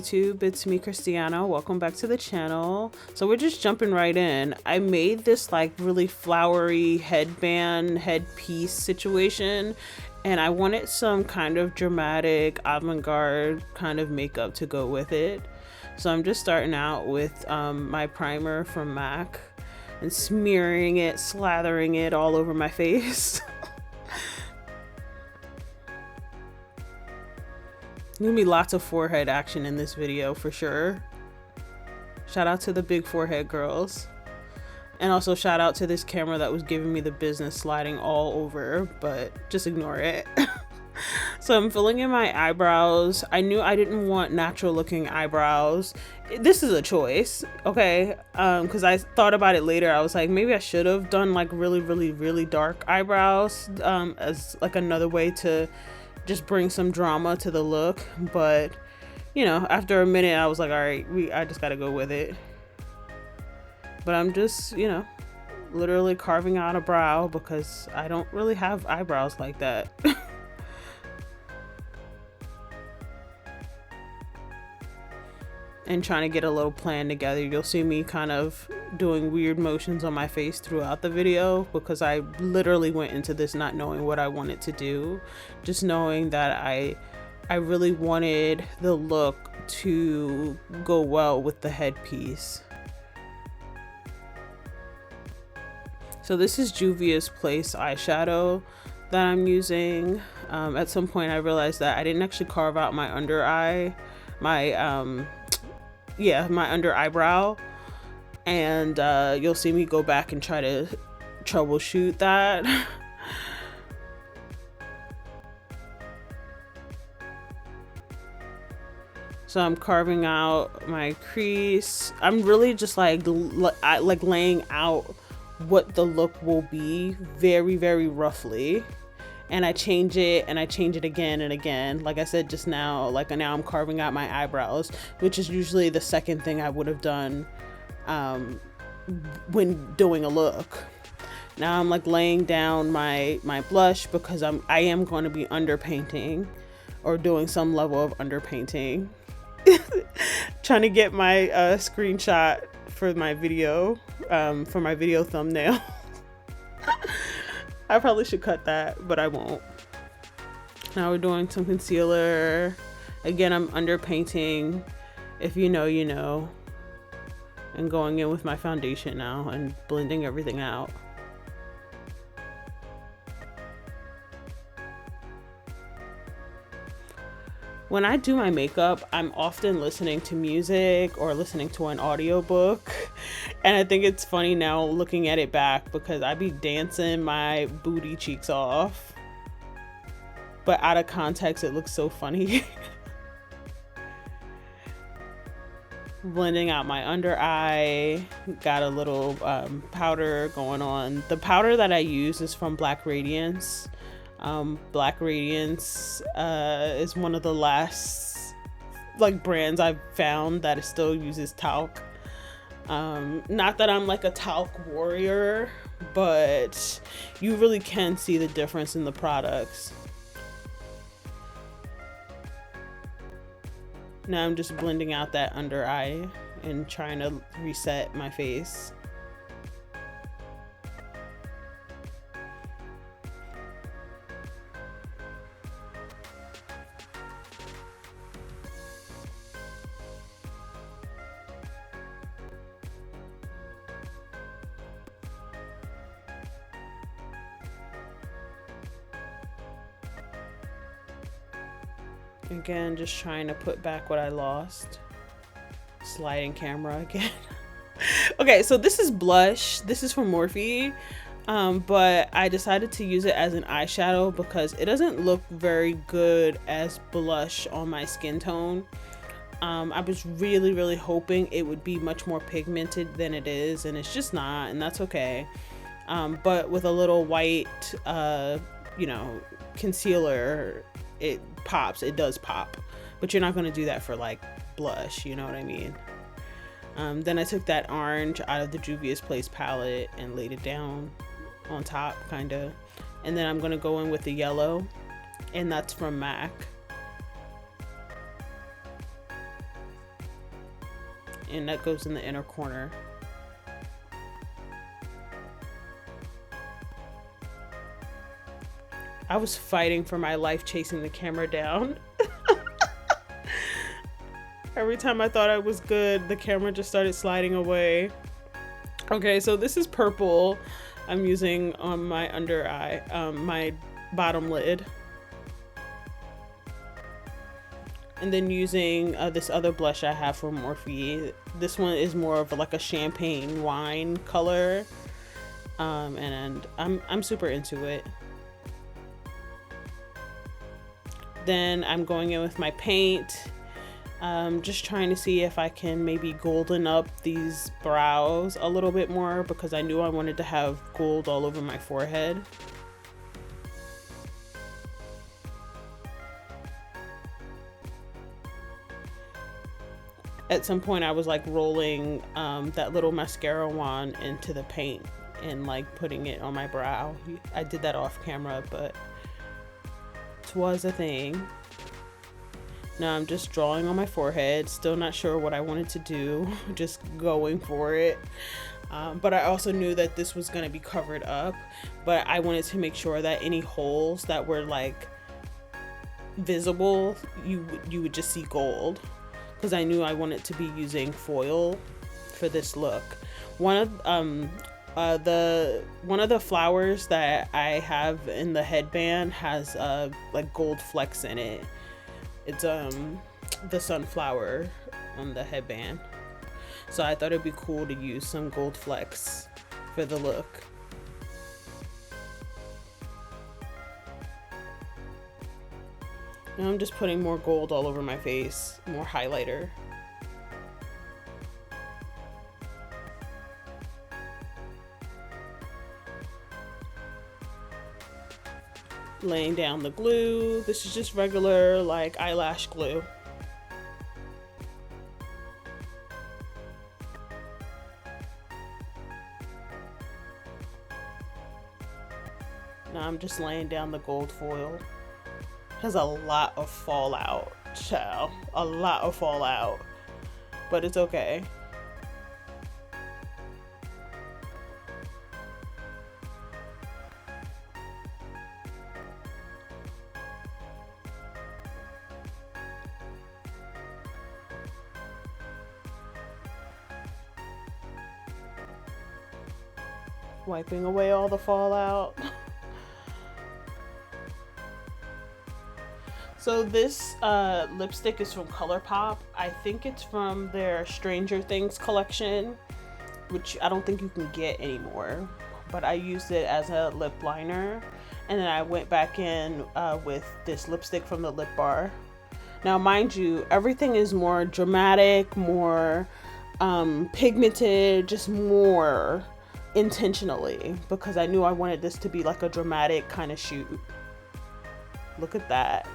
YouTube? It's me, Kristianna. Welcome back to the channel. So we're just jumping right in. I made this like really flowery headband, headpiece situation, and I wanted some kind of dramatic avant-garde kind of makeup to go with it. So I'm just starting out with my primer from MAC and smearing it, slathering it all over my face. There's gonna be lots of forehead action in this video for sure. Shout out to the big forehead girls. And also shout out to this camera that was giving me the business sliding all over, but just ignore it. So I'm filling in my eyebrows. I knew I didn't want natural looking eyebrows. This is a choice, okay? Because I thought about it later. I was like, maybe I should have done like really dark eyebrows as like another way to just bring some drama to the look. But you know, after a minute I was like, all right, I just gotta go with it. But I'm just, you know, literally carving out a brow because I don't really have eyebrows like that. And trying to get a little plan together. You'll see me kind of doing weird motions on my face throughout the video because I literally went into this not knowing what I wanted to do, just knowing that I really wanted the look to go well with the headpiece. So this is Juvia's Place eyeshadow that I'm using. At some point I realized that I didn't actually carve out my under eye, my under eyebrow, and you'll see me go back and try to troubleshoot that. So I'm carving out my crease. I'm really just like laying out what the look will be very roughly, and I change it and I change it again and again. Like I said just now, like now I'm carving out my eyebrows, which is usually the second thing I would have done when doing a look. Now I'm like laying down my blush because I am going to be underpainting or doing some level of underpainting. Trying to get my screenshot for my video thumbnail. I probably should cut that, but I won't. Now we're doing some concealer. Again, I'm underpainting. If you know, you know. And going in with my foundation now and blending everything out. When I do my makeup, I'm often listening to music or listening to an audiobook. And I think it's funny now looking at it back because I be dancing my booty cheeks off. But out of context, it looks so funny. Blending out my under eye. Got a little powder going on. The powder that I use is from Black Radiance. Black Radiance is one of the last like brands I've found that still uses talc. Not that I'm like a talc warrior, but you really can see the difference in the products. Now I'm just blending out that under eye and trying to reset my face. Again, just trying to put back what I lost. Sliding camera again. Okay, so this is blush. This is from Morphe, but I decided to use it as an eyeshadow because it doesn't look very good as blush on my skin tone. I was really hoping it would be much more pigmented than it is, and it's just not, and that's okay. But with a little white, you know, concealer, it pops. It does pop, but you're not going to do that for like blush, you know what I mean? Then I took that orange out of the Juvia's Place palette and laid it down on top, kind of, and then I'm going to go in with the yellow, and that's from MAC. and that goes in the inner corner. I was fighting for my life chasing the camera down. Every time I thought I was good, the camera just started sliding away. Okay, so this is purple I'm using on my under eye, my bottom lid. And then using this other blush I have from Morphe. This one is more of like a champagne wine color, and I'm super into it. Then I'm going in with my paint, just trying to see if I can maybe golden up these brows a little bit more, because I knew I wanted to have gold all over my forehead. At some point I was like rolling that little mascara wand into the paint and like putting it on my brow. I did that off camera, but it was a thing. Now I'm just drawing on my forehead, still not sure what I wanted to do, just going for it. But I also knew that this was gonna be covered up, but I wanted to make sure that any holes that were like visible, you would just see gold, because I knew I wanted to be using foil for this look. One of the flowers that I have in the headband has like gold flecks in it. It's the sunflower on the headband, so I thought it'd be cool to use some gold flecks for the look. Now I'm just putting more gold all over my face, more highlighter. Laying down the glue. This is just regular like eyelash glue. Now I'm just laying down the gold foil. Has a lot of fallout, child. A lot of fallout, but it's okay. Wiping away all the fallout. So this lipstick is from ColourPop. I think it's from their Stranger Things collection, which I don't think you can get anymore, but I used it as a lip liner, and then I went back in with this lipstick from the Lip Bar. Now mind you, everything is more dramatic, more pigmented, just more intentionally, because I knew I wanted this to be like a dramatic kind of shoot. Look at that.